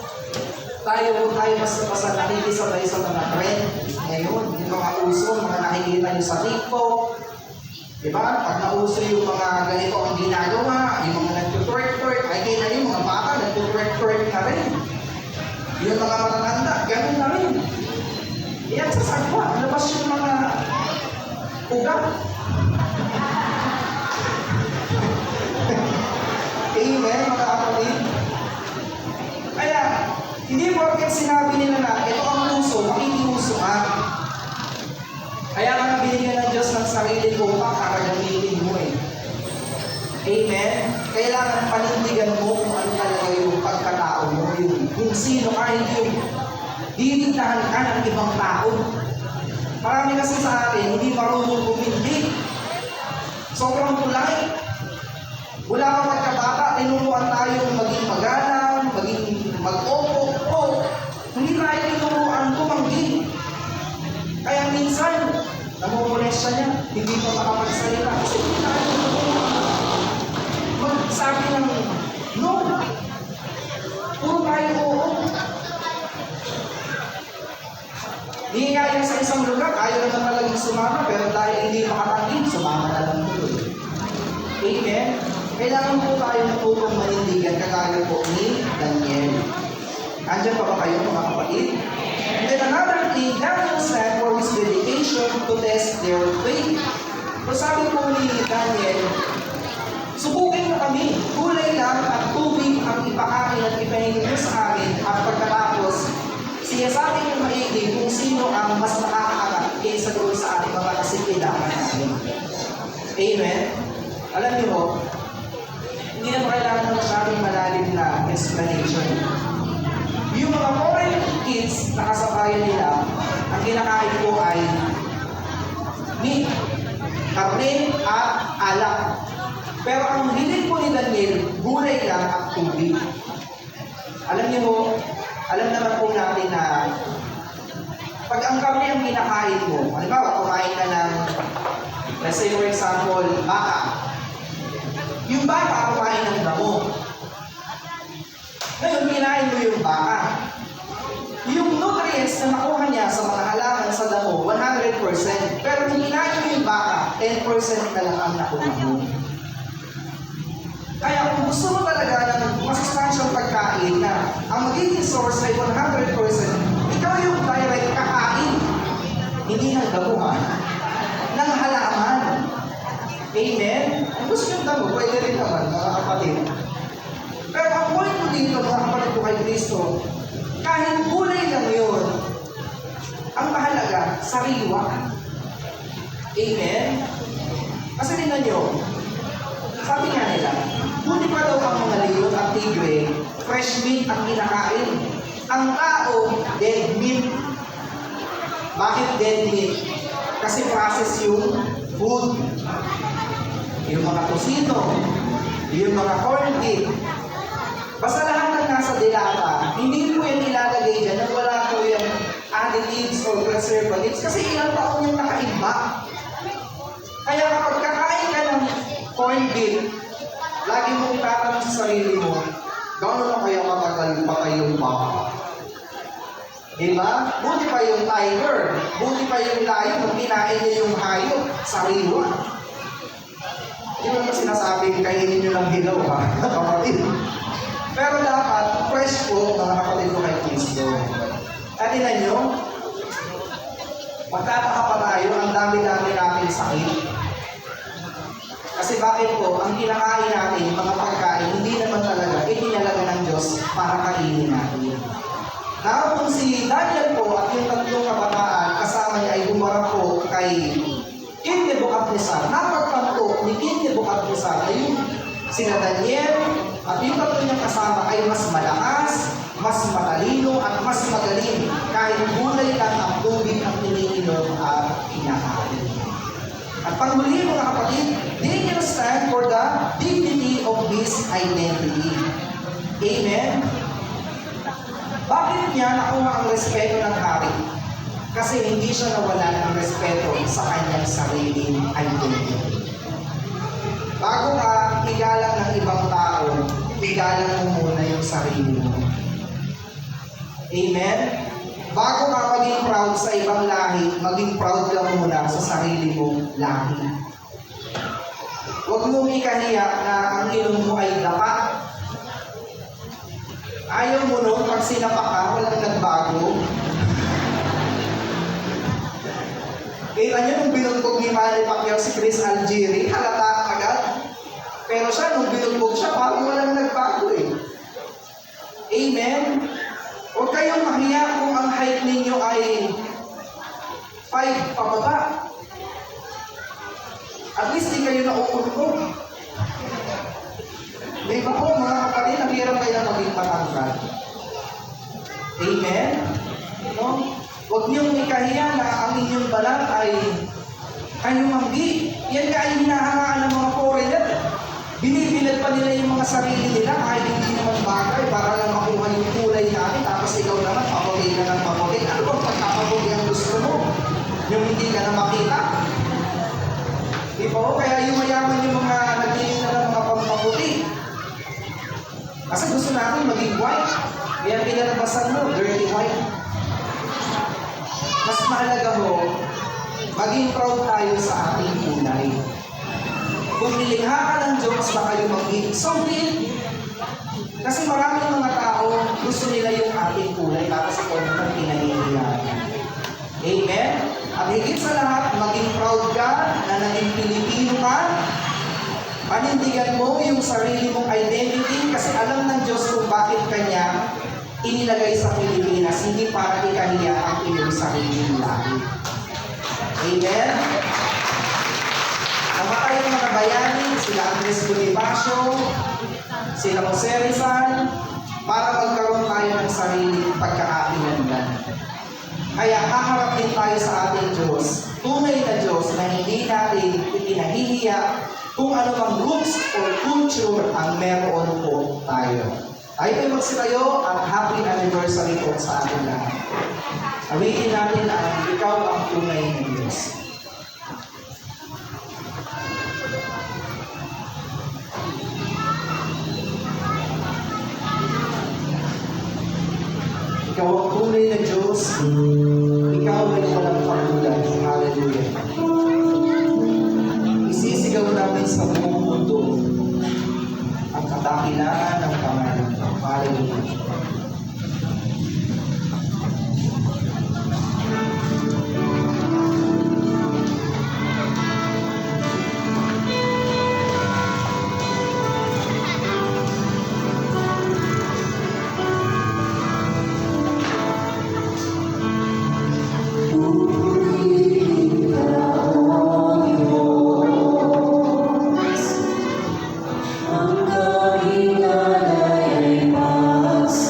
tayo basta nakikisabay sa mga trend ngayon, yung mga uso, mga nakikita nyo sa TikTok. Diba? Pag nauso yung mga ganito ang ginagawa, yung mga nagtutwerk-twerk, ay kaya yung mga bata nagtutwerk-twerk na rin. Yung mga matatanda, ganun na rin. Yan sa sagwa, labas yung mga ugat. Amen, mga kapatid. Kaya, hindi porket sinabi nila na ito ang uso, makikiuso ka. Kaya nga binigyan ng Diyos ng sarili ko para gamitin mo eh. Amen? Kailangan panindigan mo kung ano talaga yung pagkatao mo, yung sino ka, hindi yung dinindahan ka ng ibang tao. Marami kasi sa atin, hindi marunong pumindig. Sobrang polite. Wala kang magkabata, tinuruan tayong maging magalang, maging mag-opo, hindi tayo tinuruan tumanggi. Kaya minsan, namumulesya niya, hindi pa makapagsalita. Kasi hindi tayo magsabi ng no. Puro tayo oo. Hindi nga yan sa isang lugar, ayaw naman talagang sumama, pero dahil hindi makatangin, sumama na lang po. Amen? Kailangan po tayo matutong manindigan, kagaya po ni Daniel. Andiyan pa ba kayo mga kapatid? And then another thing, Daniel said for his dedication to test their faith. So sabi po ni Daniel, subukin mo kami, gulay lang at tubig ang ipakain at ipahingi mo sa amin at pagkatapos, siya sa akin yung maigi kung sino ang mas nakakaangat kaysa doon sa ating mga kasikilangan namin. Amen? Alam niyo mo, hindi na kailangan ng masyadong malalim na explanation. Yung mga foreign kids na kasabayan nila, ang kinakain ko ay meat, karne at alak. Pero ang hilig po ni Daniel, gulay lang at tubig. Alam niyo mo, alam naman po natin na pag ang karne ang kinakain mo, halimbawa kumain ka ng, let's say for example, baka. Yung baka kumain ng damo. Ngayon, kinain mo yung baka. Yung nutrients na nakuha niya sa mga halaman sa damo, 100%. Pero kung kinain mo yung baka, 10% na lang ang nakuha mo. Kaya kung gusto mo talaga ng masustansyang pagkain na ang magiging source ay 100%, ikaw yung direct kakain. Hindi ng damuhan, ng halaman. Amen? Kung gusto yung damo, pwede rin naman, mga kapatid. Pero ang point ko dito, mga kapatid ko kay Kristo, kahit gulay lang yun, ang mahalaga, sariwa. Amen? Kasi tingnan nyo, sabi nga nila, buti pa daw ang mga leon at tigre, fresh meat ang kinakain. Ang tao, dead meat. Bakit dead meat? Kasi process yung food. Yung mga tosino, yung mga corn beef. Basta lahat ng nasa dilata, hindi po yan ilalagay dyan na wala po yung additives or preservatives kasi ilang taon yung nakaiba. Kaya kapag kakain ka ng corn beef, lagi mong itatanong sa sarili mo, gano'n na kaya matagal pa kayong baka? Diba? Buti pa yung tiger, buti pa yung lion, kung kinain niya yung hayop, sariwa. Hindi mo sinasabing kainin nyo ng hilaw, ha? Kapatid. Pero dapat, fresh po, mga kapatid ko kay Kristo. At tingnan nyo, magtataka pa tayo, ang dami-dami natin sakit. Kasi bakit po, ang kinakain natin, mga pagkain, hindi naman talaga, itinalaga ng Diyos Diyos para kainin natin. Now, kung si Daniel po at yung tatlong kabataan kasama niya ay humarap po kay King Nebuchadnezzar, napagtanto ni King Nebuchadnezzar na yung sina Daniel at yung tatlo niyang kasama ay mas malakas, mas matalino at mas magaling kahit gulay lang ang tubig ang iniinom at kinakain. At panghuli mga kapatid, they can stand for the dignity of his identity. Amen? Bakit niya nakuha ang respeto ng hari? Kasi hindi siya nawala ng respeto sa kanyang sariling identity. Bago ka igalang ng ibang tao, igalang mo muna yung sarili mo. Amen? Bago ka maging proud sa ibang lahi, maging proud ka muna sa sarili mong lahi. Huwag mong ikahiya na ang ilong mo ay dapa. Ayaw mo nun, pag sinapak ka, walang nagbago. Kita niyo nung binugbog ni Manny Pacquiao si Chris Algieri, halata agad. Pero siya, nung binugbog siya, parang walang nagbago eh. Amen? Huwag kayong mahiya kung ang height ninyo ay 5 pababa. At least di kayo nauuntog. Di ba po mga kapatid, naghirap kayo na maging matangkad. Amen? No? Huwag niyong ikahiya na ang inyong balat ay kayumanggi. Yan ka ay hinahangaan ng mga foreigner. Binibilad pa nila yung mga sarili nila kahit hindi naman bagay para lang makuha yung kulay natin. Tapos ikaw naman, papugi ka ng papugi. Ano bang pagkapapugi ang gusto mo? Yung hindi ka na makita? Di ba o? Kaya yumayaman yung mga naging na ng mga pampapugi. Kasi gusto natin maging white. Kaya pinalabasan mo, dirty white. Mas mahalaga ho, maging proud tayo sa ating kulay. Kung nilikha ka ng Diyos, baka yung maging so be. Kasi maraming mga tao, gusto nila yung ating kulay, tapos ikaw naman pinahihiyaan. Amen? At higit sa lahat, maging proud ka na naging Pilipino ka. Panindigan mo yung sarili mong identity kasi alam ng Diyos kung bakit kanya inilagay sa Pilipinas, hindi para ikahiya ang iyong sariling lahi. Amen? Namatay ang mga bayani, sila Andres Bonifacio, sila Jose Rizal, para magkaroon tayo ng sariling pagkakakilanlan. Kaya haharap din tayo sa ating Diyos, tunay na Diyos na hindi natin ipinahihiya kung ano mang roots or culture ang meron po tayo. Tayo ay magsitayo at happy anniversary po sa ating lahat. Awitin natin ang ikaw ang tunay na Diyos. Ikaw ang tunay na Diyos, ikaw ay walang pagkulan. Hallelujah. Isisigaw namin sa buong mundo ang kadakilaan ng pangalan mo. Hallelujah. Ang kahilayan ay mas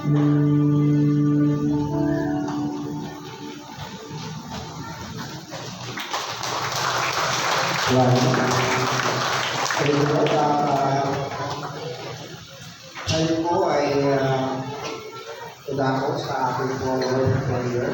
Kayo po ay tudako sa aking forward prayer.